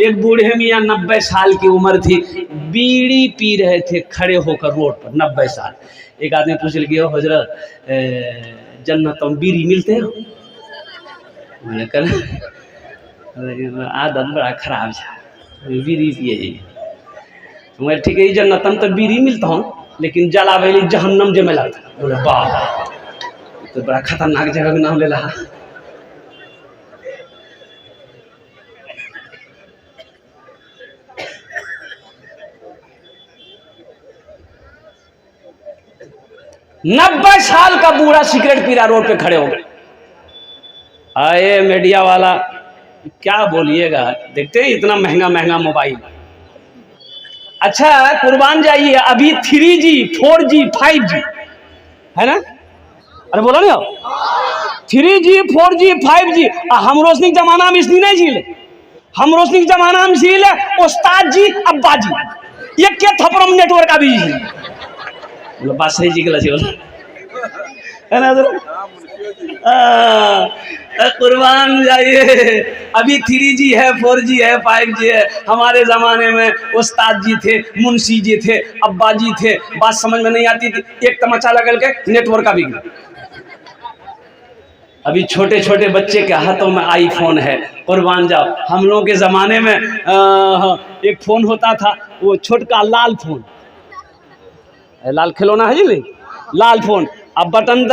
एक बूढ़े मियाँ 90 साल की उम्र थी, बीड़ी पी रहे थे खड़े होकर रोड पर, 90 साल। एक आदमी पूछ लिया, हजरत जन्नत में बीड़ी मिलते हो? मैंने कहा आदत बड़ा खराब है, बीड़ी पिए। मैं ठीक है, जन्नत में तो बीड़ी मिलता हूँ, लेकिन जलावेली जहन्नम जे में लगता। बोले वाह, तो बड़ा खतरनाक जगह का नाम ले रहा। नब्बे साल का बूढ़ा सिगरेट पी रहा, रोड पे खड़े हो गए। आए मीडिया वाला, क्या बोलिएगा, देखते हैं इतना महंगा महंगा मोबाइल। अच्छा कुर्बान जाइए, अभी 3G 4G 5G है ना? अरे बोला ना, 3G 4G 5G। हम रोशनी के जमाना में इसलिए नहीं झीले, हम रोशनी के जमाना में झीले उस्ताद जी अब्बा जी, ये क्या थपरम नेटवर्क का भी बात सही जी गलत है ना? कुर्बान जाइए, अभी 3G है 4G है 5G है। हमारे ज़माने में उस्ताद जी थे, मुंशी जी थे, अब्बा जी थे, बात समझ में नहीं आती थी, एक तमाचा लगा के नेटवर्क का बिगड़ा। अभी छोटे छोटे बच्चे के हाथों में आईफोन है। कुर्बान जाओ, हम लोगों के ज़माने में एक फ़ोन होता था, वो छोटका लाल फोन, लाल खिलौना है जी, लाल फोन। अब बटन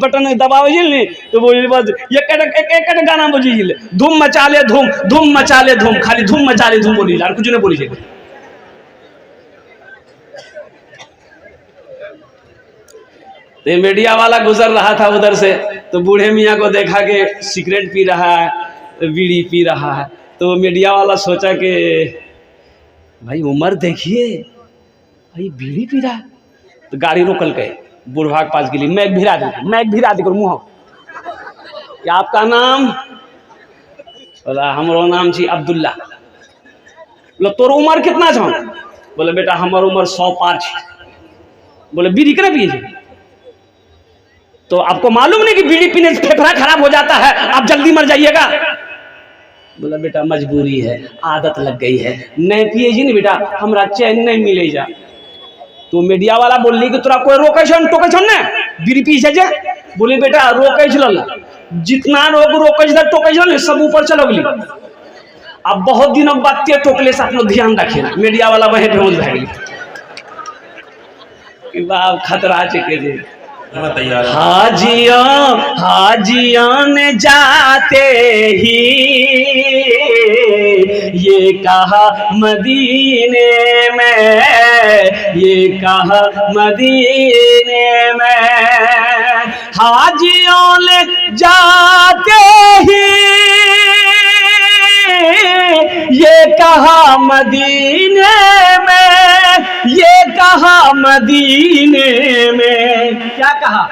बटन दबावे नहीं तो वो बस एक गाना बोली, धूम मचा ले धूम, धूम मचा ले धूम, खाली धूम मचा ले धूम बोली, कुछ नहीं बोली। तो मीडिया वाला गुजर रहा था उधर से, तो बूढ़े मियाँ को देखा कि सिगरेट पी रहा है, बीड़ी पी रहा है। तो मीडिया वाला सोचा कि भाई उम्र देखिए, भाई बीड़ी पी रहा है। तो गाड़ी रोकल के बुढ़वा के पास गेली, मैग भिरा दी कर मुँह, क्या आपका नाम? बोला हमारो नाम छी अब्दुल्ला। बोला तोर उम्र कितना छौ? बोले बेटा हमार उम्र 100 पार है। बोले बीड़ी करे पिए? तो आपको मालूम नहीं कि बीड़ी पीने से फेफड़ा खराब हो जाता है, आप जल्दी मर जाइएगा। बोला बेटा मजबूरी है, आदत लग गई है, नहीं पिए जी नहीं बेटा, हमारा चैन नहीं मिले जा। तो मीडिया वाला बोली कि तोरा कोई रोके टोके ने बीड़ी पी जे? बोली बेटा रोके जितना रोके टोके सब ऊपर चलो गली। अब बहुत दिनों बाद ते टोकले से अपना ध्यान रखे। मीडिया वाला वही बेहोश रह गई कि वाह खतरा चुके जी। हाजियों ने जाते ही ये कहा मदीने में, ये कहा मदीने में, हाजियों ने जाते ही ये कहा मदीने में, ये कहा मदीने में। क्या कहा?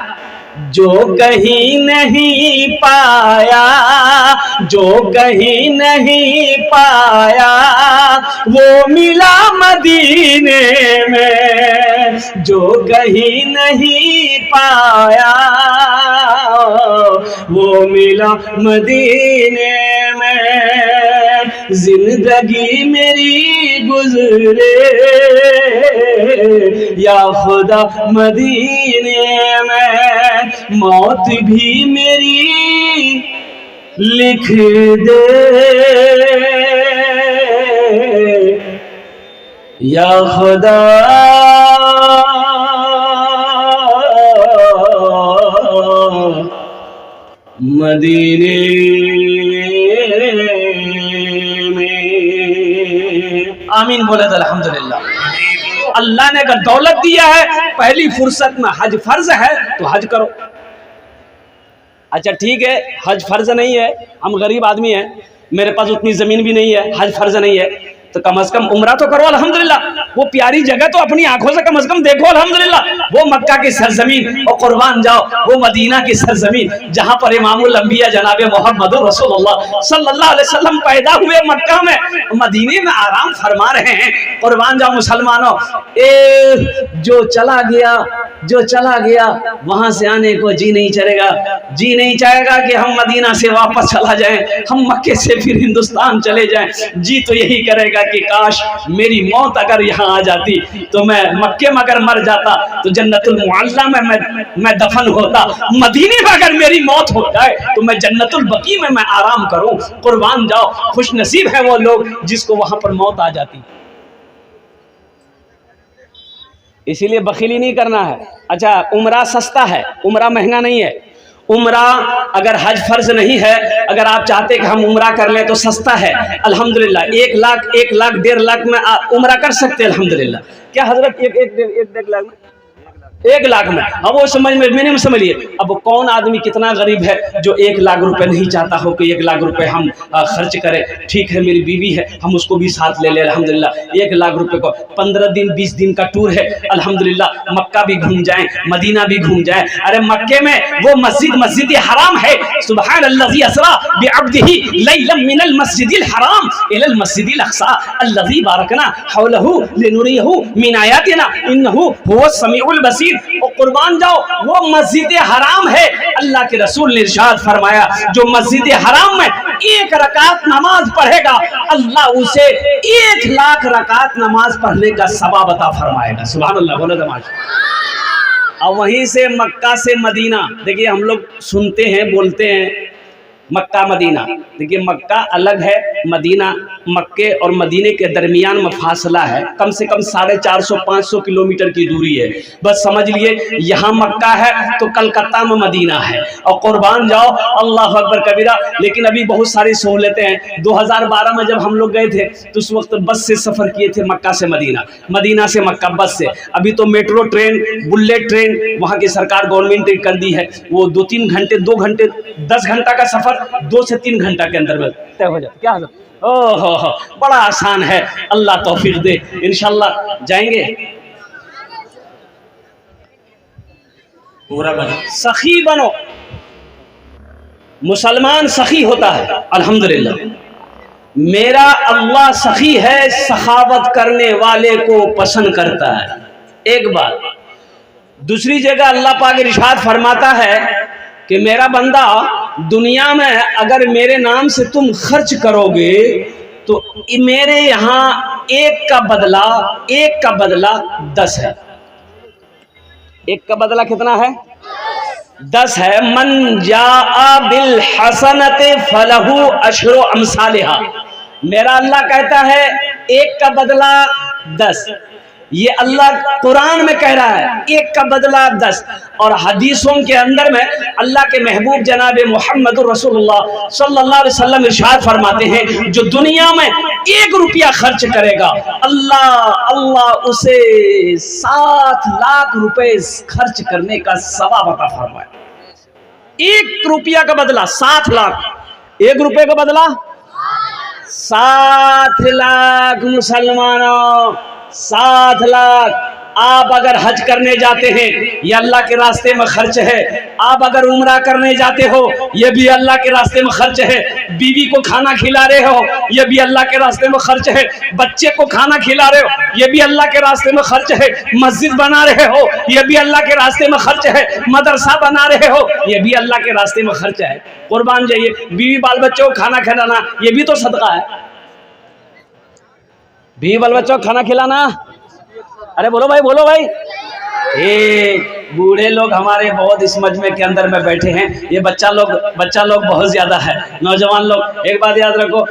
जो कहीं नहीं पाया, जो कहीं नहीं पाया वो मिला मदीने में, जो कहीं नहीं पाया वो मिला मदीने में। जिंदगी मेरी गुजरे या खुदा मदीने में, मौत भी मेरी लिख दे या खुदा मदीने में। आमीन बोले तो अल्हम्दुलिल्लाह। अल्लाह ने अगर दौलत दिया है, पहली फुर्सत में हज फर्ज है तो हज करो। अच्छा ठीक है, हज फर्ज नहीं है, हम गरीब आदमी हैं, मेरे पास उतनी ज़मीन भी नहीं है, हज फर्ज नहीं है, तो कम से कम उम्रा तो करो अल्हम्दुलिल्लाह। वो प्यारी जगह तो अपनी आंखों से कम देखो अल्हम्दुलिल्लाह। वो मक्का की सरजमीन और कुर्बान जाओ वो मदीना की सरजमीन जहां पर इमामुल अंबिया जनाब मोहम्मद रसूलुल्लाह सल्लल्लाहु अलैहि वसल्लम पैदा हुए मक्का में, मदीने में आराम फरमा रहे हैं। कुर्बान जाओ मुसलमानों, जो चला गया वहां से आने को जी नहीं चाहेगा कि हम मदीना से वापस चला जाएं, हम मक्के से फिर हिंदुस्तान चले जाएं। जी तो यही करेगा कि काश मेरी मौत अगर यहाँ आ जाती तो मैं मक्के में अगर मर जाता तो जन्नतुल मुअल्ला में मैं दफन होता, मदीने में अगर मेरी मौत हो जाए तो मैं जन्नतुल बकी में मैं आराम करूं। कुर्बान जाओ, खुश नसीब है वो लोग जिसको वहां पर मौत आ जाती। इसीलिए बखीली नहीं करना है। अच्छा, उम्रा सस्ता है, उम्रा महंगा नहीं है। उम्रा अगर हज फर्ज नहीं है, अगर आप चाहते कि हम उम्रा कर लें तो सस्ता है अल्हम्दुलिल्लाह। 1 लाख 1.5 लाख में उम्रा कर सकते हैं अल्हम्दुलिल्लाह। क्या हजरत 1.5 लाख में 1 लाख में? अब वो समझ में मिनिमम समझिए। अब कौन आदमी कितना गरीब है जो 1 लाख रुपए नहीं चाहता हो कि 1 लाख रुपए हम खर्च करें। ठीक है, मेरी बीवी है, हम उसको भी साथ ले ले अल्हम्दुलिल्लाह। 1 लाख रुपए को 15 दिन 20 दिन का टूर है अल्हम्दुलिल्लाह। मक्का भी घूम जाएं, मदीना भी घूम जाएं। अरे मक्के में वो मस्जिद हराम है। सुब्हानल्लाज़ी अस्रा बिअब्दिही लैलन मिनल मस्जिदिल हराम इलल मस्जिदिल अक़सा अल्लज़ी बारकना हौलहू लिनुरियहू मिन आयातिना इन्नहू हुवस समीउल बसीर। और कुर्बान जाओ, वो मस्जिद हराम है। अल्लाह के रसूल ने इरशाद फरमाया, जो मस्जिद हराम में 1 रकात नमाज पढ़ेगा अल्लाह उसे 1 लाख रकात नमाज पढ़ने का सवाब अता फरमाएगा। सुभान अल्लाह, बोलो दमाश। और वहीं से मक्का से मदीना, देखिए हम लोग सुनते हैं बोलते हैं मक्का मदीना, देखिए मक्का अलग है, मदीना मक्के और मदीने के दरमियान में फासला है, कम से कम 450-500 किलोमीटर की दूरी है। बस समझ लिए यहाँ मक्का है तो कलकत्ता में मदीना है। और कुर्बान जाओ, अल्लाह अकबर कबीरा। लेकिन अभी बहुत सारी सहूलतें हैं। 2012 में जब हम लोग गए थे तो उस वक्त बस से सफ़र किए थे मक्का से मदीना, मदीना से मक्का बस से। अभी तो मेट्रो ट्रेन, बुलेट ट्रेन वहाँ की सरकार गवर्नमेंट ने कर दी है। वो 2-3 घंटे 2 घंटे 10 घंटा का सफ़र 2 से 3 घंटा के अंदर में तय हो जाता। क्या ओहो, बड़ा आसान है। अल्लाह तौफीक दे, इंशाल्लाह जाएंगे। पूरा बनो, सखी बनो। मुसलमान सखी होता है अल्हम्दुलिल्लाह। मेरा अल्लाह सखी है, सखावत करने वाले को पसंद करता है। एक बात। दूसरी जगह अल्लाह पाक इरशाद फरमाता है कि मेरा बंदा, दुनिया में अगर मेरे नाम से तुम खर्च करोगे तो मेरे यहाँ एक का बदला 10 है। एक का बदला कितना है? 10 है। मन जाआ बिल हसनते फलहू अशरो अमसालिहा। मेरा अल्लाह कहता है एक का बदला 10। ये अल्लाह कुरान में कह रहा है, एक का बदला 10। और हदीसों के अंदर में अल्लाह के महबूब जनाब मोहम्मद रसूलुल्लाह सल्लल्लाहु अलैहि वसल्लम इरशाद फरमाते हैं, जो दुनिया में 1 रुपया खर्च करेगा अल्लाह उसे 7 लाख रुपए खर्च करने का सवाब अता फरमाए। 1 रुपया का बदला 7 लाख, 1 रुपये का बदला 7 लाख। मुसलमानों, 7 लाख। आप अगर हज करने जाते हैं ये अल्लाह के रास्ते में खर्च है। आप अगर उम्रा करने जाते हो ये भी अल्लाह के रास्ते में खर्च है। बीवी को खाना खिला रहे हो ये भी अल्लाह के रास्ते में खर्च है। बच्चे को खाना खिला रहे हो ये भी अल्लाह के रास्ते में खर्च है। मस्जिद बना रहे हो ये भी अल्लाह के रास्ते में खर्च है। मदरसा बना रहे हो ये भी अल्लाह के रास्ते में खर्च है। कुर्बान जाइए, बीवी बाल बच्चों को खाना खिलाना ये भी तो सदका है। बीवी बाल बच्चों को खाना खिलाना, अरे बोलो भाई, बोलो भाई। बूढ़े लोग हमारे बहुत इस मजमे के अंदर में बैठे हैं। ये बच्चा लोग बहुत ज्यादा है। नौजवान लोग एक बात याद रखो,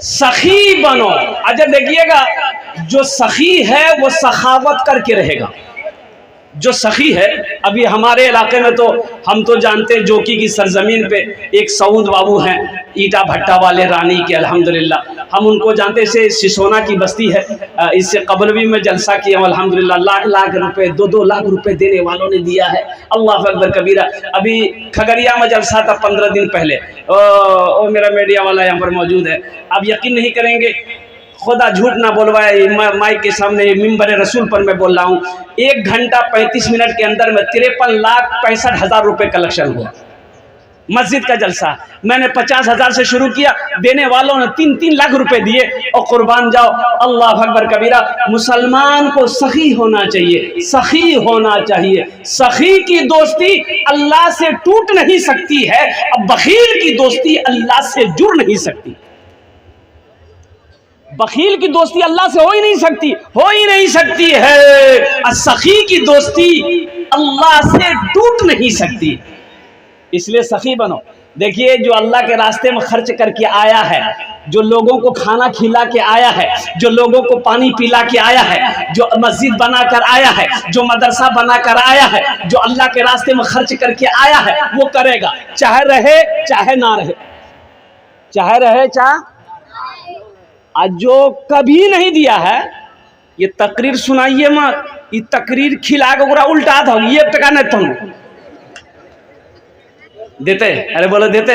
सखी बनो। अच्छा देखिएगा, जो सखी है वो सखावत करके रहेगा। जो सखी है, अभी हमारे इलाके में तो हम तो जानते हैं जोकी की सरजमीन पे एक सऊद बाबू हैं, ईटा भट्टा वाले रानी के, अल्हम्दुलिल्लाह हम उनको जानते से सिसोना की बस्ती है। इससे कबल भी मैं जलसा किया अल्हम्दुलिल्लाह। लाख रुपए 2 लाख रुपए देने वालों ने दिया है। अल्लाह अकबर कबीरा। अभी खगड़िया में जलसा था 15 दिन पहले। मेरा मीडिया वाला यहाँ पर मौजूद है। आप यकीन नहीं करेंगे, खुदा झूठ ना बोलवाए, माइक के सामने मिंबर रसूल पर मैं बोल रहा हूँ, 1 घंटा 35 मिनट के अंदर में 53,65,000 रुपये कलेक्शन हुआ मस्जिद का जलसा। मैंने 50,000 से शुरू किया, देने वालों ने 3-3 लाख रुपए दिए। और कुर्बान जाओ, अल्लाह अकबर कबीरा। मुसलमान को सखी होना चाहिए, सखी होना चाहिए। सखी की दोस्ती अल्लाह से टूट नहीं सकती है, अब बखील की दोस्ती अल्लाह से जुड़ नहीं सकती। बखील की दोस्ती अल्लाह से हो ही नहीं सकती, हो ही नहीं सकती है। सखी की दोस्ती अल्लाह से टूट नहीं सकती, इसलिए सखी बनो। देखिए, जो अल्लाह के रास्ते में खर्च करके आया है, जो लोगों को खाना खिला के आया है, जो लोगों को पानी पिला के आया है, जो मस्जिद बनाकर आया है, जो मदरसा बनाकर आया है, जो अल्लाह के रास्ते में खर्च करके आया है, वो करेगा, चाहे रहे चाहे ना रहे, चाहे रहे चाहे। आज जो कभी नहीं दिया है, ये तकरीर सुनाइए मत, ये तकरीर खिला के पूरा उल्टा था, ये टका नहीं था देते। अरे बोलो देते।